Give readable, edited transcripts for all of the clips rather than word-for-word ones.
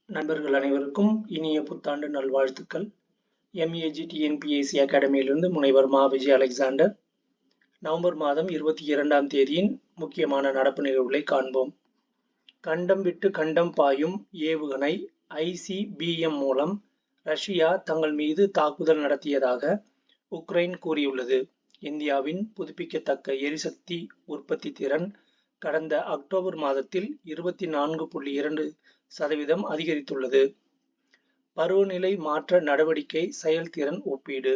நண்பர்கள் அனைவருக்கும் இனிய புத்தாண்டு நல்வாழ்த்துக்கள். MEAG TNPSC அகாடமியிலிருந்து முனைவர் மா. விஜய் அலெக்சாண்டர். நவம்பர் மாதம் 22ஆம் தேதியின் முக்கியமான நடப்பு நிகழ்வுகளை காண்போம். கண்டம் விட்டு கண்டம் பாயும் ஏவுகணை ICBM மூலம் ரஷ்யா தங்கள் மீது தாக்குதல் நடத்தியதாக உக்ரைன் கூறியுள்ளது. இந்தியாவின் புதுப்பிக்கத்தக்க எரிசக்தி உற்பத்தி திறன் கடந்த அக்டோபர் மாதத்தில் 24.2% அதிகரித்துள்ளது. பருவநிலை மாற்ற நடவடிக்கை செயல்திறன் ஒப்பீடு.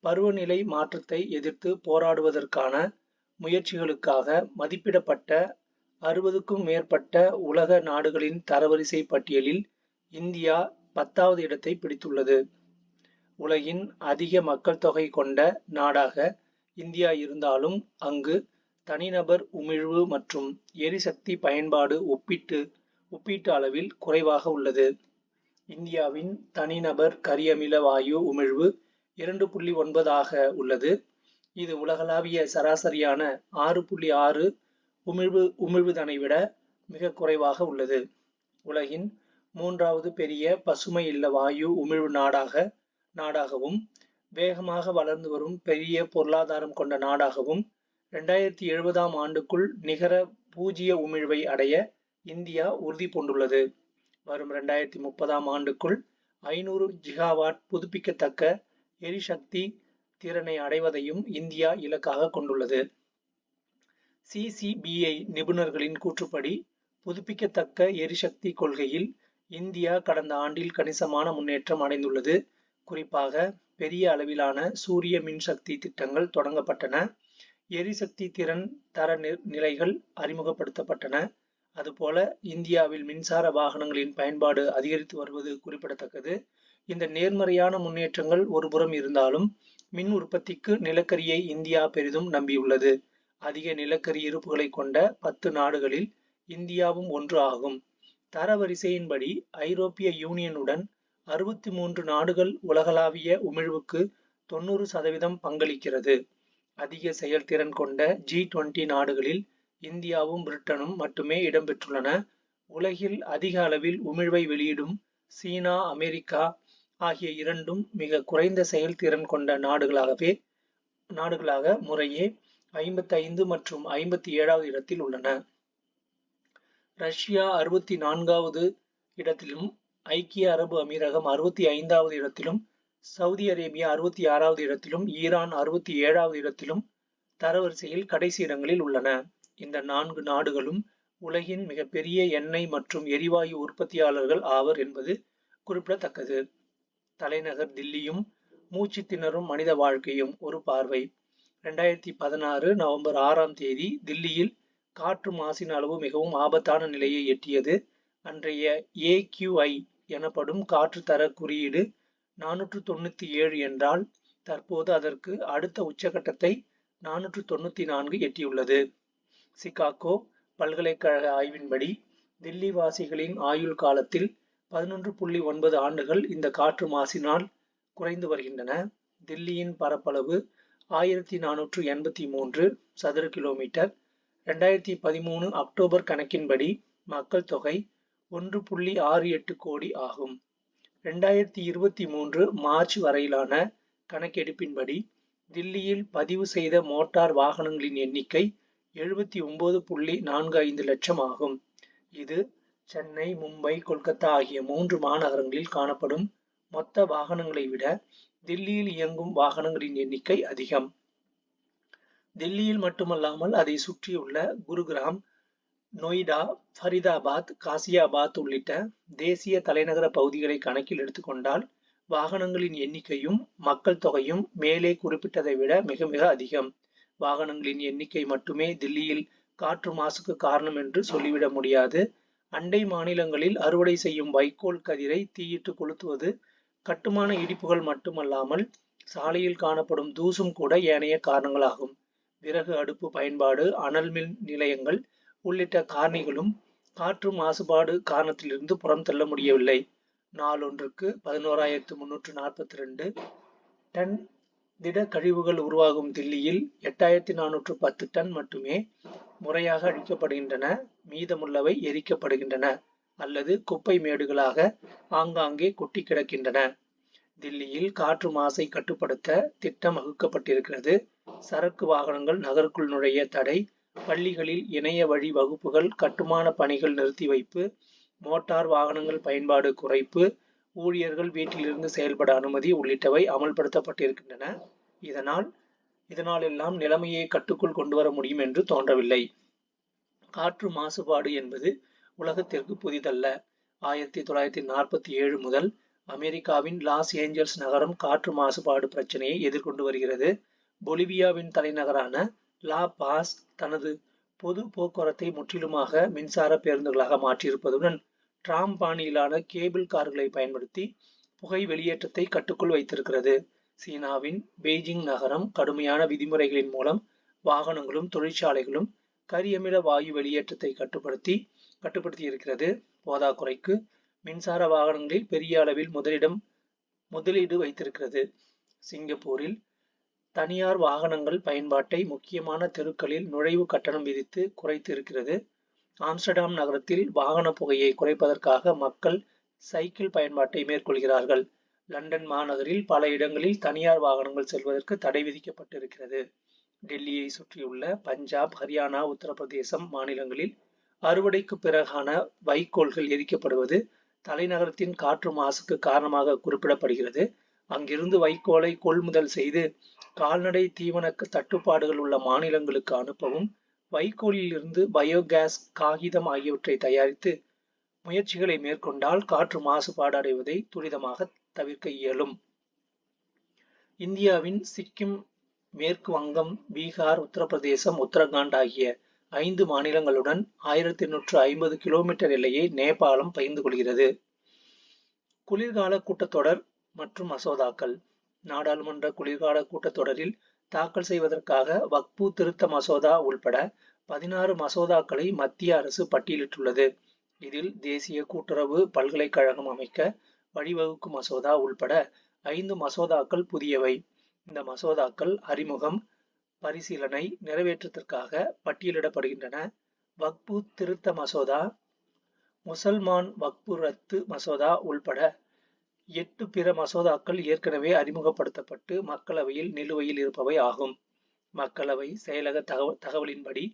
பருவநிலை மாற்றத்தை எதிர்த்து போராடுவதற்கான முயற்சிகளுக்காக மதிப்பிடப்பட்ட 60க்கும் மேற்பட்ட உலக நாடுகளின் தரவரிசை பட்டியலில் இந்தியா 10வது இடத்தை பிடித்துள்ளது. உலகின் அதிக மக்கள் தொகை கொண்ட நாடாக இந்தியா இருந்தாலும் அங்கு தனிநபர் உமிழ்வு மற்றும் எரிசக்தி பயன்பாடு ஒப்பீட்டு அளவில் குறைவாக உள்ளது. இந்தியாவின் தனிநபர் கரியமில வாயு உமிழ்வு 2.9 உள்ளது. இது உலகளாவிய சராசரியான 6.6 உமிழ்வுதனை விட மிக குறைவாக உள்ளது. உலகின் 3வது பெரிய பசுமை இல்ல வாயு உமிழ்வு நாடாகவும் வேகமாக வளர்ந்து வரும் பெரிய பொருளாதாரம் கொண்ட நாடாகவும் 2070ஆம் ஆண்டுக்குள் நிகர பூஜ்ஜிய உமிழ்வை அடைய இந்தியா உறுதி பூண்டுள்ளது. வரும் 2030ஆம் ஆண்டுக்குள் 500 ஜிகாவாட் புதுப்பிக்கத்தக்க எரிசக்தி திறனை அடைவதையும் இந்தியா இலக்காக கொண்டுள்ளது. CCBI நிபுணர்களின் கூற்றுப்படி புதுப்பிக்கத்தக்க எரிசக்தி கொள்கையில் இந்தியா கடந்த ஆண்டில் கணிசமான முன்னேற்றம் அடைந்துள்ளது. குறிப்பாக பெரிய அளவிலான சூரிய மின்சக்தி திட்டங்கள் தொடங்கப்பட்டன. எரிசக்தி திறன் தர நிலைகள் அறிமுகப்படுத்தப்பட்டன. அதுபோல இந்தியாவில் மின்சார வாகனங்களின் பயன்பாடு அதிகரித்து வருவது குறிப்பிடத்தக்கது. இந்த நேர்மறையான முன்னேற்றங்கள் ஒருபுறம் இருந்தாலும் மின் உற்பத்திக்கு நிலக்கரியை இந்தியா பெரிதும் நம்பியுள்ளது. அதிக நிலக்கரி இருப்புகளை கொண்ட 10 நாடுகளில் இந்தியாவும் ஒன்று ஆகும். தரவரிசையின்படி ஐரோப்பிய யூனியனுடன் 63 நாடுகள் உலகளாவிய உமிழ்வுக்கு 90% பங்களிக்கிறது. அதிக செயல்திறன் கொண்ட G20 நாடுகளில் இந்தியாவும் பிரிட்டனும் மட்டுமே இடம்பெற்றுள்ளன. உலகில் அதிக அளவில் உமிழ்வை வெளியிடும் சீனா, அமெரிக்கா ஆகிய இரண்டும் மிக குறைந்த செயல்திறன் கொண்ட நாடுகளாக முறையே 55 மற்றும் 57வது இடத்தில் உள்ளன. ரஷ்யா 64வது இடத்திலும், ஐக்கிய அரபு அமீரகம் 65வது இடத்திலும், சவுதி அரேபியா 66வது இடத்திலும், ஈரான் 67வது இடத்திலும் தரவரிசையில் கடைசி இடங்களில் உள்ளன. இந்த 4 நாடுகளும் உலகின் மிகப்பெரிய எண்ணெய் மற்றும் எரிவாயு உற்பத்தியாளர்கள் ஆவர் என்பது குறிப்பிடத்தக்கது. தலைநகர் தில்லியும் மூச்சு திணறும் மனித வாழ்க்கையும் ஒரு பார்வை. 2016 நவம்பர் 6ஆம் தேதி தில்லியில் காற்று மாசின் அளவு மிகவும் ஆபத்தான நிலையை எட்டியது. அன்றைய AQI எனப்படும் காற்று தர குறியீடு 497 என்றால் தற்போது அதற்கு அடுத்த உச்சகட்டத்தை 494 எட்டியுள்ளது. சிகாகோ பல்கலைக்கழக ஆய்வின்படி தில்லி வாசிகளின் ஆயுள் காலத்தில் 11.9 ஆண்டுகள் இந்த காற்று மாசினால் குறைந்து வருகின்றன. தில்லியின் பரப்பளவு 1483 சதுர கிலோமீட்டர். 2013 அக்டோபர் கணக்கின்படி மக்கள் தொகை 1.68 கோடி ஆகும். 2023 மார்ச் வரையிலான கணக்கெடுப்பின்படி தில்லியில் பதிவு செய்த மோட்டார் வாகனங்களின் எண்ணிக்கை 79.45 லட்சம் ஆகும். இது சென்னை, மும்பை, கொல்கத்தா ஆகிய 3 மாநகரங்களில் காணப்படும் மொத்த வாகனங்களை விட தில்லியில் இயங்கும் வாகனங்களின் எண்ணிக்கை அதிகம். தில்லியில் மட்டுமல்லாமல் அதை சுற்றியுள்ள குருகிராம், நொய்டா, ஃபரிதாபாத், காசியாபாத் உள்ளிட்ட தேசிய தலைநகர பகுதிகளை கணக்கில் எடுத்துக்கொண்டால் வாகனங்களின் எண்ணிக்கையும் மக்கள் தொகையும் மேலே குறிப்பிட்டதை விட மிக மிக அதிகம். வாகனங்களின் எண்ணிக்கை மட்டுமே தில்லியில் காற்று மாசுக்கு காரணம் என்று சொல்லிவிட முடியாது. அண்டை மாநிலங்களில் அறுவடை செய்யும் வைக்கோல் கதிரை தீயிட்டு கொளுத்துவது, கட்டுமான இடிப்புகள் மட்டுமல்லாமல் சாலையில் காணப்படும் தூசும் கூட ஏனைய காரணங்களாகும். விறகு அடுப்பு பயன்பாடு, அனல் மின் நிலையங்கள் உள்ளிட்ட காரணிகளும் காற்று மாசுபாடு காரணத்திலிருந்து புறம் தள்ள முடியவில்லை. நாளொன்றுக்கு 11,342 டன் திட கழிவுகள் உருவாகும் தில்லியில் 8,410 டன் மட்டுமே முறையாக அழிக்கப்படுகின்றன. மீதமுள்ளவை எரிக்கப்படுகின்றன. அல்லது குப்பை மேடுகளாக ஆங்காங்கே கொட்டி கிடக்கின்றன. தில்லியில் காற்று மாசை கட்டுப்படுத்த திட்டம் வகுக்கப்பட்டிருக்கிறது. சரக்கு வாகனங்கள் நகருக்குள் நுழைய தடை, பள்ளிகளில் இணைய வழி வகுப்புகள், கட்டுமான பணிகள் நிறுத்தி வைப்பு, மோட்டார் வாகனங்கள் பயன்பாடு குறைப்பு, ஊழியர்கள் வீட்டிலிருந்து செயல்பட அனுமதி உள்ளிட்டவை அமல்படுத்தப்பட்டிருக்கின்றன. இதனாலெல்லாம் நிலைமையை கட்டுக்குள் கொண்டு வர முடியும் என்று தோன்றவில்லை. காற்று மாசுபாடு என்பது உலகத்திற்கு புதிதல்ல. 1947 முதல் அமெரிக்காவின் லாஸ் ஏஞ்சல்ஸ் நகரம் காற்று மாசுபாடு பிரச்சனையை எதிர்கொண்டு வருகிறது. பொலிவியாவின் தலைநகரான லா பாஸ் தனது பொது போக்குவரத்தை முற்றிலுமாக மின்சார பேருந்துகளாக மாற்றியிருப்பதுடன் டிராம் பாணியிலான கேபிள் கார்களை பயன்படுத்தி புகை வெளியேற்றத்தை கட்டுக்குள் வைத்திருக்கிறது. சீனாவின் பெய்ஜிங் நகரம் கடுமையான விதிமுறைகளின் மூலம் வாகனங்களும் தொழிற்சாலைகளும் கரியமில வாயு வெளியேற்றத்தை கட்டுப்படுத்தி இருக்கிறது. போதாக்குறைக்கு மின்சார வாகனங்களில் பெரிய அளவில் முதலீடு வைத்திருக்கிறது. சிங்கப்பூரில் தனியார் வாகனங்கள் பயன்பாட்டை முக்கியமான தெருக்களில் நுழைவு கட்டணம் விதித்து குறைத்து இருக்கிறது. ஆம்ஸ்டர்டாம் நகரத்தில் வாகன புகையை குறைப்பதற்காக மக்கள் சைக்கிள் பயன்பாட்டை மேற்கொள்கிறார்கள். லண்டன் மாநகரில் பல இடங்களில் தனியார் வாகனங்கள் செல்வதற்கு தடை விதிக்கப்பட்டிருக்கிறது. டெல்லியை சுற்றியுள்ள பஞ்சாப், ஹரியானா, உத்தரப்பிரதேசம் மாநிலங்களில் அறுவடைக்கு பிறகான வைக்கோல்கள் எரிக்கப்படுவது தலைநகரத்தின் காற்று மாசுக்கு காரணமாக குறிப்பிடப்படுகிறது. அங்கிருந்து வைக்கோலை கொள்முதல் செய்து கால்நடை தீவன தட்டுப்பாடுகள் உள்ள மாநிலங்களுக்கு அனுப்பவும், வைக்கோலில் இருந்து பயோகேஸ், காகிதம் ஆகியவற்றை தயாரித்து முயற்சிகளை மேற்கொண்டால் காற்று மாசுபாடு அடைவதை துரிதமாக தவிர்க்க இயலும். இந்தியாவின் சிக்கிம், மேற்கு வங்கம், பீகார், உத்தரப்பிரதேசம், உத்தரகாண்ட் ஆகிய 5 மாநிலங்களுடன் 1850 கிலோமீட்டர் எல்லையை நேபாளம் பகிர்ந்து கொள்கிறது. குளிர்கால கூட்டத்தொடர் மற்றும் மசோதாக்கள். நாடாளுமன்ற குளிர்கால கூட்டத்தொடரில் தாக்கல் செய்வதற்காக வக்பு திருத்த மசோதா உள்பட 16 மசோதாக்களை மத்திய அரசு பட்டியலிட்டுள்ளது. இதில் தேசிய கூட்டுறவு பல்கலைக்கழகம் அமைக்க வழிவகுக்கும் மசோதா உள்பட 5 மசோதாக்கள் புதியவை. இந்த மசோதாக்கள் அறிமுகம், பரிசீலனை, நிறைவேற்றத்திற்காக பட்டியலிடப்படுகின்றன. வக்பு திருத்த மசோதா, முசல்மான் வக்பு ரத்து மசோதா உள்பட 8 பிற மசோதாக்கள் ஏற்கனவே அறிமுகப்படுத்தப்பட்டு மக்களவையில் நிலுவையில் இருப்பவை ஆகும். மக்களவை செயலக தகவலின்படி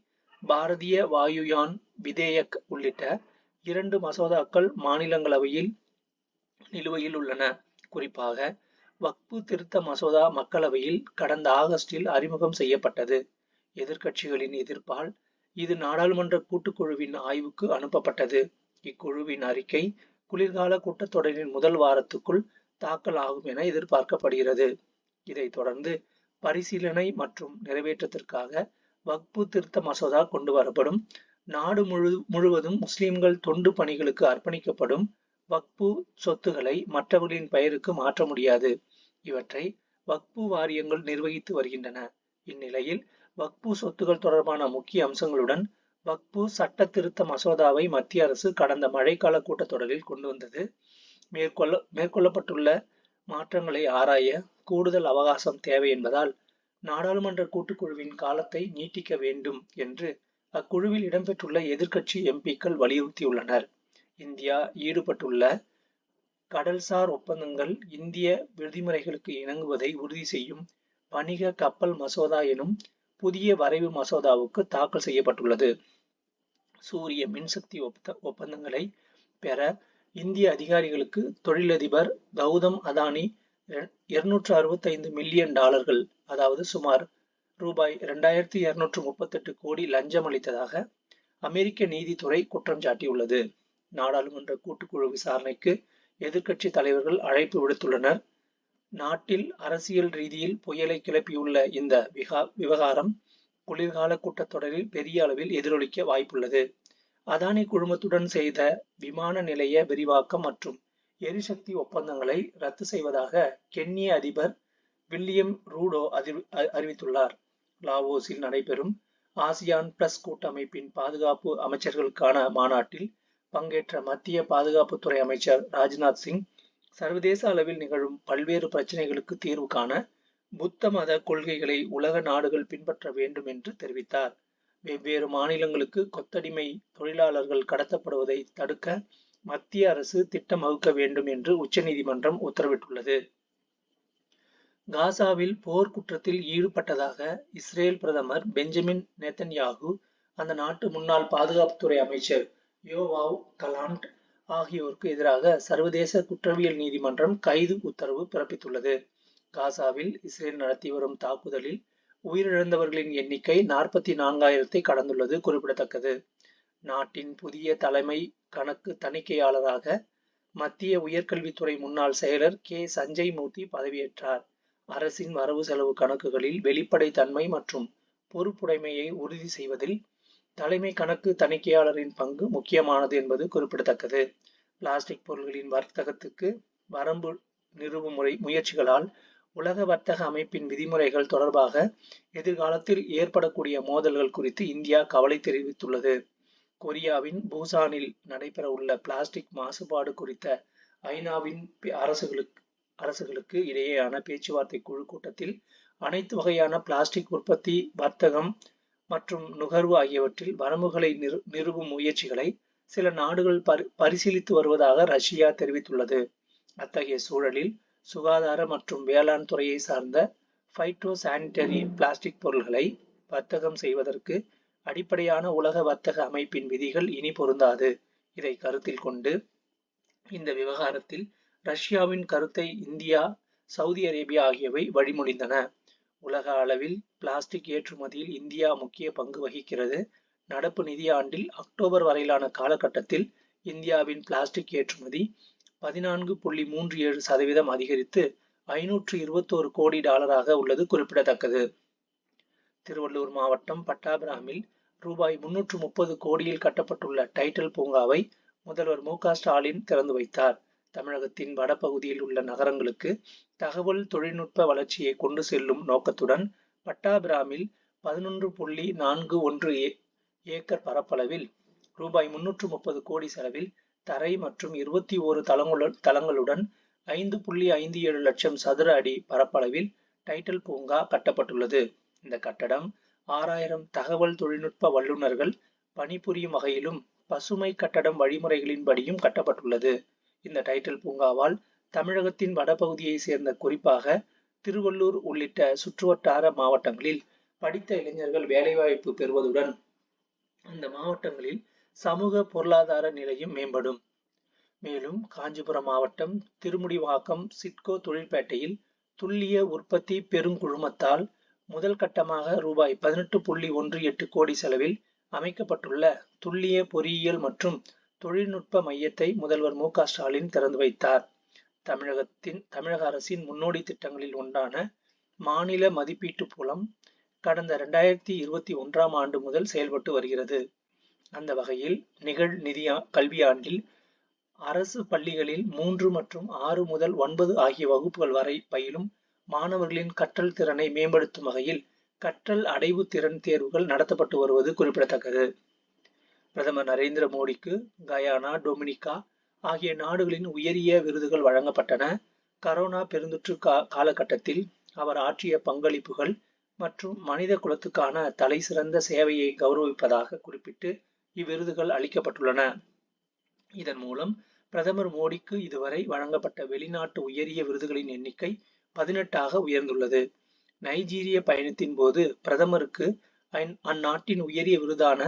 பாரதிய வாயுயான் விதேயக் உள்ளிட்ட 2 மசோதாக்கள் மாநிலங்களவையில் நிலுவையில் உள்ளன. குறிப்பாக வக்பு திருத்த மசோதா மக்களவையில் கடந்த ஆகஸ்டில் அறிமுகம் செய்யப்பட்டது. எதிர்க்கட்சிகளின் எதிர்ப்பால் இது நாடாளுமன்ற கூட்டுக்குழுவின் ஆய்வுக்கு அனுப்பப்பட்டது. இக்குழுவின் அறிக்கை குளிர்கால கூட்டத்தொடரின் முதல் வாரத்துக்குள் தாக்கல் ஆகும் என எதிர்பார்க்கப்படுகிறது. இதைத் தொடர்ந்து பரிசீலனை மற்றும் நிறைவேற்றத்திற்காக வக்பு திருத்த மசோதா கொண்டு வரப்படும். நாடு முழுவதும் முஸ்லிம்கள் தொண்டு பணிகளுக்கு அர்ப்பணிக்கப்படும் வக்பு சொத்துக்களை மற்றவர்களின் பெயருக்கு மாற்ற முடியாது. இவற்றை வக்பு வாரியங்கள் நிர்வகித்து வருகின்றன. இந்நிலையில் வக்பு சொத்துக்கள் தொடர்பான முக்கிய அம்சங்களுடன் வக்பு சட்ட திருத்த மசோதாவை மத்திய அரசு கடந்த மழைக்கால கூட்டத்தொடரில் கொண்டு வந்தது. மேற்கொள்ளப்பட்டுள்ள மாற்றங்களை ஆராய கூடுதல் அவகாசம் தேவை என்பதால் நாடாளுமன்ற கூட்டுக்குழுவின் காலத்தை நீட்டிக்க வேண்டும் என்று அக்குழுவில் இடம்பெற்றுள்ள எதிர்க்கட்சி எம்பிக்கள் வலியுறுத்தியுள்ளனர். இந்தியா ஈடுபட்டுள்ள கடல்சார் ஒப்பந்தங்கள் இந்திய விதிமுறைகளுக்கு இணங்குவதை உறுதி செய்யும் வணிக கப்பல் மசோதா எனும் புதிய வரைவு மசோதாவுக்கு தாக்கல் செய்யப்பட்டுள்ளது. சூரிய மின்சக்தி ஒப்பந்தங்களை பெற இந்திய அதிகாரிகளுக்கு தொழிலதிபர் கௌதம் அதானி $265 மில்லியன், அதாவது சுமார் ரூபாய் 2238 கோடி லஞ்சம் அளித்ததாக அமெரிக்க நீதித்துறை குற்றம் சாட்டியுள்ளது. நாடாளுமன்ற கூட்டுக்குழு விசாரணைக்கு எதிர்க்கட்சி தலைவர்கள் அழைப்பு விடுத்துள்ளனர். நாட்டில் அரசியல் ரீதியில் புயலை கிளப்பியுள்ள இந்த விவகாரம் குளிர்கால கூட்டத்தொடரில் பெரிய அளவில் எதிரொலிக்க வாய்ப்புள்ளது. அதானி குழுமத்துடன் செய்த விமான நிலைய விரிவாக்கம் மற்றும் எரிசக்தி ஒப்பந்தங்களை ரத்து செய்வதாக கென்ய அதிபர் வில்லியம் ரூடோ அறிவித்துள்ளார். லாவோஸில் நடைபெறும் ஆசியான் பிளஸ் கூட்டமைப்பின் பாதுகாப்பு அமைச்சர்களுக்கான மாநாட்டில் பங்கேற்ற மத்திய பாதுகாப்புத்துறை அமைச்சர் ராஜ்நாத் சிங் சர்வதேச அளவில் நிகழும் பல்வேறு பிரச்சனைகளுக்கு தீர்வு காண புத்த மத கொள்கைகளை உலக நாடுகள் பின்பற்ற வேண்டும் என்று தெரிவித்தார். வெவ்வேறு மாநிலங்களுக்கு கொத்தடிமை தொழிலாளர்கள் கடத்தப்படுவதை தடுக்க மத்திய அரசு திட்டம் வகுக்க வேண்டும் என்று உச்சநீதிமன்றம் உத்தரவிட்டுள்ளது. காசாவில் போர் குற்றத்தில் ஈடுபட்டதாக இஸ்ரேல் பிரதமர் பெஞ்சமின் நெதன்யாகு அந்த நாட்டு முன்னாள் பாதுகாப்புத்துறை அமைச்சர் யோவாவ் கலாண்ட் ஆகியோருக்கு எதிராக சர்வதேச குற்றவியல் நீதிமன்றம் கைது உத்தரவு பிறப்பித்துள்ளது. காசாவில் இஸ்ரேல் நடத்தி வரும் தாக்குதலில் உயிரிழந்தவர்களின் எண்ணிக்கை 44,000 கடந்துள்ளது குறிப்பிடத்தக்கது. நாட்டின் புதிய தலைமை கணக்கு தணிக்கையாளராக மத்திய உயர்கல்வித்துறை முன்னாள் செயலர் கே. சஞ்சய் மூர்த்தி பதவியேற்றார். அரசின் வரவு செலவு கணக்குகளில் வெளிப்படைத்தன்மை மற்றும் பொறுப்புடைமையை உறுதி செய்வதில் தலைமை கணக்கு தணிக்கையாளரின் பங்கு முக்கியமானது என்பது குறிப்பிடத்தக்கது. பிளாஸ்டிக் பொருட்களின் வர்த்தகத்துக்கு வரம்பு நிறுவும் முயற்சிகளால் உலக வர்த்தக அமைப்பின் விதிமுறைகள் தொடர்பாக எதிர்காலத்தில் ஏற்படக்கூடிய மோதல்கள் குறித்து இந்தியா கவலை தெரிவித்துள்ளது. கொரியாவின் பூசானில் நடைபெறவுள்ள பிளாஸ்டிக் மாசுபாடு குறித்த ஐநாவின் அரசுகளுக்கு இடையேயான பேச்சுவார்த்தை குழு கூட்டத்தில் அனைத்து வகையான பிளாஸ்டிக் உற்பத்தி, வர்த்தகம் மற்றும் நுகர்வு ஆகியவற்றில் வரம்புகளை நிறுவும் முயற்சிகளை சில நாடுகள் பரிசீலித்து வருவதாக ரஷ்யா தெரிவித்துள்ளது. அத்தகைய சூழலில் சுகாதார மற்றும் வேளாண் துறையை சார்ந்த பைட்டோ சானிட்டரி பிளாஸ்டிக் பொருட்களை வர்த்தகம் செய்வதற்கு அடிப்படையான உலக வர்த்தக அமைப்பின் விதிகள் இனி பொருந்தாது. இதை கருத்தில் கொண்டு இந்த விவகாரத்தில் ரஷ்யாவின் கருத்தை இந்தியா, சவுதி அரேபியா ஆகியவை வழிமொழிந்தன. உலக அளவில் பிளாஸ்டிக் ஏற்றுமதியில் இந்தியா முக்கிய பங்கு வகிக்கிறது. நடப்பு நிதியாண்டில் அக்டோபர் வரையிலான காலகட்டத்தில் இந்தியாவின் பிளாஸ்டிக் ஏற்றுமதி 14.37% அதிகரித்து $521 கோடி உள்ளது குறிப்பிடத்தக்கது. திருவள்ளூர் மாவட்டம் பட்டாபிராமில் ரூபாய் 330 கோடியில் கட்டப்பட்டுள்ள டைட்டல் பூங்காவை முதல்வர் மு.க. ஸ்டாலின் திறந்து வைத்தார். தமிழகத்தின் வடபகுதியில் உள்ள நகரங்களுக்கு தகவல் தொழில்நுட்ப வளர்ச்சியை கொண்டு செல்லும் நோக்கத்துடன் பட்டாபிராமில் 11.41 ஏக்கர் பரப்பளவில் ரூபாய் 330 கோடி செலவில் தரை மற்றும் 21 தளங்களுடன் 5.57 லட்சம் சதுர அடி பரப்பளவில் டைட்டல் பூங்கா கட்டப்பட்டுள்ளது. இந்த கட்டடம் 6,000 தகவல் தொழில்நுட்ப வல்லுநர்கள் பணிபுரியும் வகையிலும் பசுமை கட்டடம் வழிமுறைகளின்படியும் கட்டப்பட்டுள்ளது. இந்த டைட்டல் பூங்காவால் தமிழகத்தின் வடபகுதியை சேர்ந்த குறிப்பாக திருவள்ளூர் உள்ளிட்ட சுற்றுவட்டார மாவட்டங்களில் படித்த இளைஞர்கள் வேலைவாய்ப்பு பெறுவதுடன் அந்த மாவட்டங்களில் சமூக பொருளாதார நிலையும் மேம்படும். மேலும் காஞ்சிபுரம் மாவட்டம் திருமுடிவாக்கம் சிட்கோ தொழிற்பேட்டையில் துல்லிய உற்பத்தி பெருங்குழுமத்தால் முதல் கட்டமாக ரூபாய் 18.18 கோடி செலவில் அமைக்கப்பட்டுள்ள துல்லிய பொறியியல் மற்றும் தொழில்நுட்ப மையத்தை முதல்வர் மு.க. ஸ்டாலின் திறந்து வைத்தார். தமிழக அரசின் முன்னோடி திட்டங்களில் ஒன்றான மாநில மதிப்பீட்டு புலம் கடந்த 2021ஆம் ஆண்டு முதல் செயல்பட்டு வருகிறது. அந்த வகையில் நிதி கல்வியாண்டில் அரசு பள்ளிகளில் 3 மற்றும் 6 முதல் 9 ஆகிய வகுப்புகள் வரை பயிலும் மாணவர்களின் கற்றல் திறனை மேம்படுத்தும் வகையில் கற்றல் அடைவு திறன் தேர்வுகள் நடத்தப்பட்டு வருவது குறிப்பிடத்தக்கது. பிரதமர் நரேந்திர மோடிக்கு கயானா, டொமினிகா ஆகிய நாடுகளின் உயரிய விருதுகள் வழங்கப்பட்டன. கரோனா பெருந்தொற்று காலகட்டத்தில் அவர் ஆற்றிய பங்களிப்புகள் மற்றும் மனித குலத்துக்கான தலை சிறந்த சேவையை கௌரவிப்பதாக குறிப்பிட்டு இவ்விருதுகள் அளிக்கப்பட்டுள்ளன. இதன் மூலம் பிரதமர் மோடிக்கு இதுவரை வழங்கப்பட்ட வெளிநாட்டு உயரிய விருதுகளின் எண்ணிக்கை 18ஆக உயர்ந்துள்ளது. நைஜீரிய பயணத்தின் போது பிரதமருக்கு அந்நாட்டின் உயரிய விருதான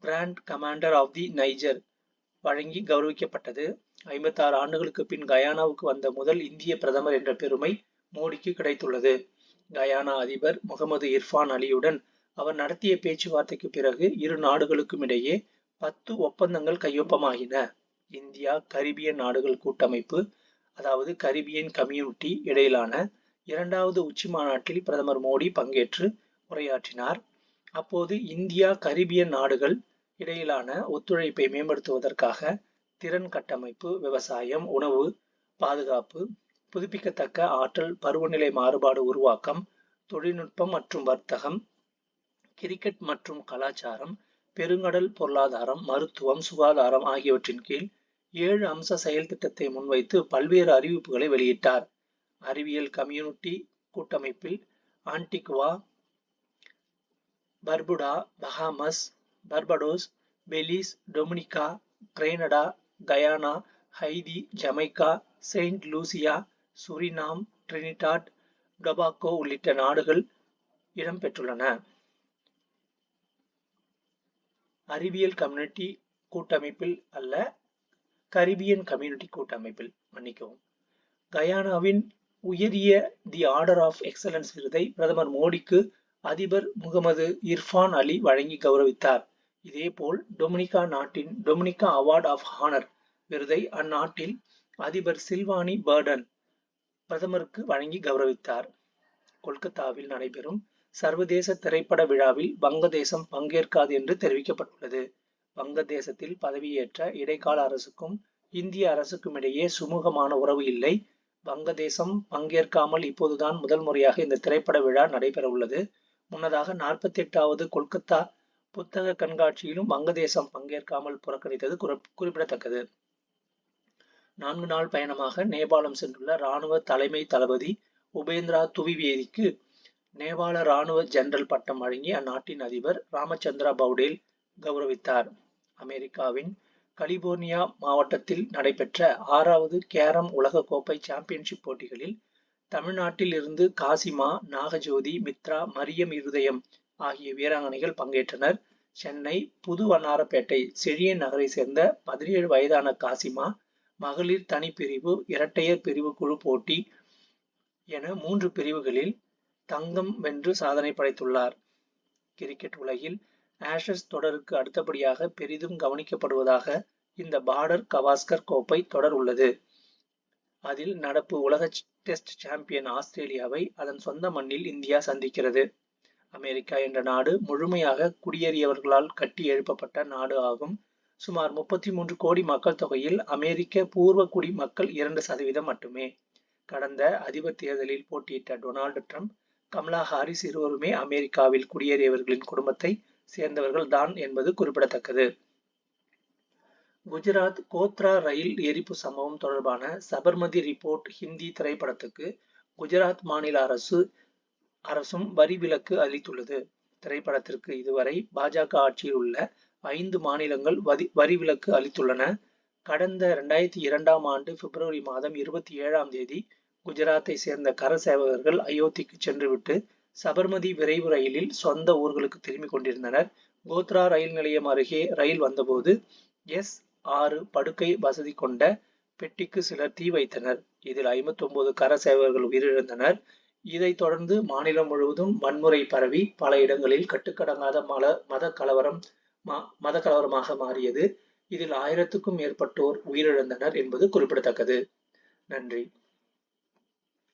Grand Commander of the Niger வழங்கி கௌரவிக்கப்பட்டது. 56 ஆண்டுகளுக்கு பின் கயானாவுக்கு வந்த முதல் இந்திய பிரதமர் என்ற பெருமை மோடிக்கு கிடைத்துள்ளது. கயானா அதிபர் முகமது இர்ஃபான் அலியுடன் அவர் நடத்திய பேச்சுவார்த்தைக்கு பிறகு இரு நாடுகளுக்கும் இடையே 10 ஒப்பந்தங்கள் கையொப்பமாகின. இந்தியா கரிபியன் நாடுகள் கூட்டமைப்பு, அதாவது கரிபியன் கம்யூனிட்டி இடையிலான 2வது உச்சி மாநாட்டில் பிரதமர் மோடி பங்கேற்று உரையாற்றினார். அப்போது இந்தியா கரிபியன் நாடுகள் இடையிலான ஒத்துழைப்பை மேம்படுத்துவதற்காக திறன் கட்டமைப்பு, விவசாயம், உணவு பாதுகாப்பு, புதுப்பிக்கத்தக்க ஆற்றல், பருவநிலை மாறுபாடு உருவாக்கம், தொழில்நுட்பம் மற்றும் வர்த்தகம், கிரிக்கெட் மற்றும் கலாச்சாரம், பெருங்கடல் பொருளாதாரம், மருத்துவம், சுகாதாரம் ஆகியவற்றின் கீழ் 7 அம்ச செயல் திட்டத்தை முன்வைத்து பல்வேறு அறிவிப்புகளை வெளியிட்டார். அறிவியல் கம்யூனிட்டி கூட்டமைப்பில் Antigua, Barbuda, Bahamas, Barbados, Belize, Dominica, Grenada, Guyana, Haiti, Jamaica, Saint Lucia, Suriname, Trinidad, Tobago உள்ளிட்ட நாடுகள் இடம்பெற்றுள்ளன. அறிவியல் கம்யூனிட்டி கூட்டமைப்பில் அல்ல, கரிபியன் கம்யூனிட்டி கூட்டமைப்பில், மன்னிக்கவும். கயானாவின் உயரிய தி ஆர்டர் ஆஃப் எக்ஸலன்ஸ் விருதை பிரதமர் மோடிக்கு அதிபர் முகமது இர்ஃபான் அலி வழங்கி கௌரவித்தார். இதேபோல் டொமினிகா நாட்டின் டொமினிகா அவார்ட் ஆஃப் ஹானர் விருதை அந்நாட்டில் அதிபர் சில்வானி பர்டன் பிரதமருக்கு வழங்கி கௌரவித்தார். கொல்கத்தாவில் நடைபெறும் சர்வதேச திரைப்பட விழாவில் வங்கதேசம் பங்கேற்காது என்று தெரிவிக்கப்பட்டுள்ளது. வங்கதேசத்தில் பதவியேற்ற இடைக்கால அரசுக்கும் இந்திய அரசுக்கும் இடையே சுமூகமான உறவு இல்லை. வங்கதேசம் பங்கேற்காமல் இப்போதுதான் முதல் முறையாக இந்த திரைப்பட விழா நடைபெற உள்ளது. முன்னதாக 48வது கொல்கத்தா புத்தக கண்காட்சியிலும் வங்கதேசம் பங்கேற்காமல் புறக்கணித்தது குறிப்பிடத்தக்கது. 4 நாள் பயணமாக நேபாளம் சென்றுள்ள இராணுவ தலைமை தளபதி உபேந்திரா துவிவேதிக்கு நேபாள இராணுவ ஜெனரல் பட்டம் வழங்கி அந்நாட்டின் அதிபர் ராமச்சந்திரா பவுடேல் கௌரவித்தார். அமெரிக்காவின் கலிபோர்னியா மாவட்டத்தில் நடைபெற்ற 6வது கேரம் உலகக்கோப்பை சாம்பியன்ஷிப் போட்டிகளில் தமிழ்நாட்டில் இருந்து காசிமா, நாகஜோதி, மித்ரா, மரியம் இருதயம் ஆகிய வீராங்கனைகள் பங்கேற்றனர். சென்னை புதுவண்ணாரப்பேட்டை செழியன் நகரை சேர்ந்த 17 வயதான காசிமா மகளிர் தனிப்பிரிவு, இரட்டையர் பிரிவு குழு போட்டி என 3 பிரிவுகளில் தங்கம் வென்று சாதனை படைத்துள்ளார். கிரிக்கெட் உலகில் ஆஷஸ் தொடருக்கு அடுத்தபடியாக பெரிதும் கவனிக்கப்படுவதாக இந்த பார்டர் கவாஸ்கர் கோப்பை தொடர் உள்ளது. அதில் நடப்பு உலக டெஸ்ட் சாம்பியன் ஆஸ்திரேலியாவை அதன் சொந்த மண்ணில் இந்தியா சந்திக்கிறது. அமெரிக்கா என்ற நாடு முழுமையாக குடியேறியவர்களால் கட்டி எழுப்பப்பட்ட நாடு ஆகும். சுமார் 33 கோடி மக்கள் தொகையில் அமெரிக்க பூர்வ குடி மக்கள் 2% மட்டுமே. கடந்த அதிபர் தேர்தலில் போட்டியிட்ட டொனால்டு டிரம்ப், கமலா ஹாரிஸ் இருவருமே அமெரிக்காவில் குடியேறியவர்களின் குடும்பத்தை சேர்ந்தவர்கள் தான் என்பது குறிப்பிடத்தக்கது. குஜராத் கோத்ரா ரயில் எரிப்பு சம்பவம் தொடர்பான சபர்மதி ரிப்போர்ட் ஹிந்தி திரைப்படத்துக்கு குஜராத் மாநில அரசும் வரி விலக்கு அளித்துள்ளது. திரைப்படத்திற்கு இதுவரை பாஜக ஆட்சியில் உள்ள 5 மாநிலங்கள் வரி விலக்கு அளித்துள்ளன. கடந்த 2002ஆம் ஆண்டு பிப்ரவரி மாதம் 27ஆம் தேதி குஜராத்தை சேர்ந்த கர சேவகர்கள் அயோத்திக்கு சென்றுவிட்டு சபர்மதி விரைவு ரயிலில் சொந்த ஊர்களுக்கு திரும்பிக் கொண்டிருந்தனர். கோத்ரா ரயில் நிலையம் அருகே ரயில் வந்தபோது S6 படுக்கை வசதி கொண்ட பெட்டிக்கு சிலர் தீ வைத்தனர். இதில் 59 கர சேவகர்கள் உயிரிழந்தனர். இதைத் தொடர்ந்து மாநிலம் முழுவதும் வன்முறை பரவி பல இடங்களில் கட்டுக்கடங்காத மத கலவரமாக மாறியது. இதில் 1000க்கும் மேற்பட்டோர் உயிரிழந்தனர் என்பது குறிப்பிடத்தக்கது. நன்றி.